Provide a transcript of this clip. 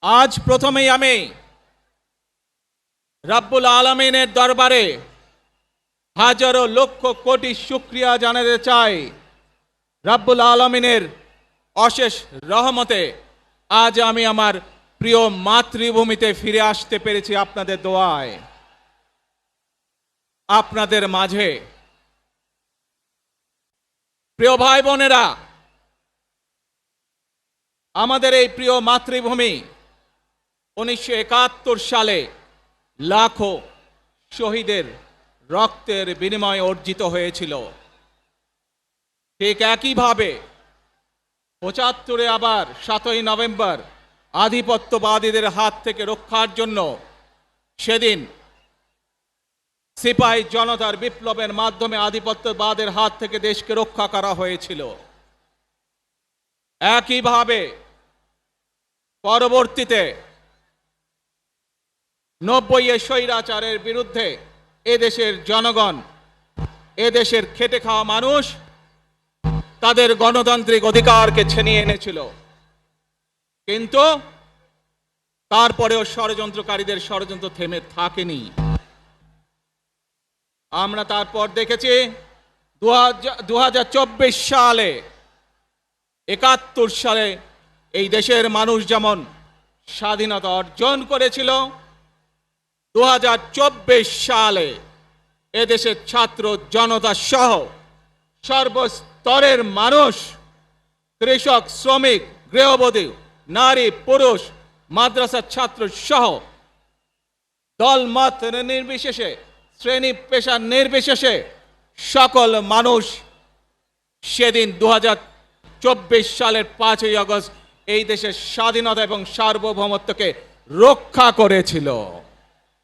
আজ প্রথমেই আমি রব্বুল আলামিনের দরবারে হাজারো লক্ষ কোটি শুকরিয়া জানাতে চাই। রব্বুল আলামিনের অশেষ রহমতে আজ আমি আমার প্রিয় মাতৃভূমিতে ফিরে আসতে পেরেছি আপনাদের দোয়ায়। আপনাদের মাঝে প্রিয় ভাই বোনেরা, আমাদের এই প্রিয় মাতৃভূমি 1971 সালে লাখো শহীদের রক্তের বিনিময়ে অর্জিত হয়েছিল। ঠিক একইভাবে 75-এ আবার 7ই নভেম্বর আধিপত্যবাদীদের হাত থেকে রক্ষার জন্য সেদিন সিপাহী জনতার বিপ্লবের মাধ্যমে আধিপত্যবাদের হাত থেকে দেশকে রক্ষা করা হয়েছিল। একইভাবে পরবর্তীতে 90-এ স্বৈরাচারের বিরুদ্ধে এদেশের জনগণ, এদেশের খেটে খাওয়া মানুষ তাদের গণতান্ত্রিক অধিকারকে ছিনিয়ে এনেছিল। কিন্তু তারপরেও ষড়যন্ত্রকারীদের ষড়যন্ত্র থেমে থাকেনি। আমরা তারপর দেখেছি 2024 সালে, 71 সালে এই দেশের মানুষ যেমন স্বাধীনতা অর্জন করেছিল, 2024 সালে এদেশের ছাত্র জনতা সহ সর্বস্তরের মানুষ, কৃষক, শ্রমিক, গৃহবধূ, নারী, পুরুষ, মাদ্রাসার ছাত্র সহ দলমত নির্বিশেষে, শ্রেণী পেশা নির্বিশেষে সকল মানুষ সেদিন 2024 সালের 5ই আগস্ট এই দেশের স্বাধীনতা এবং সার্বভৌমত্বকে রক্ষা করেছিল।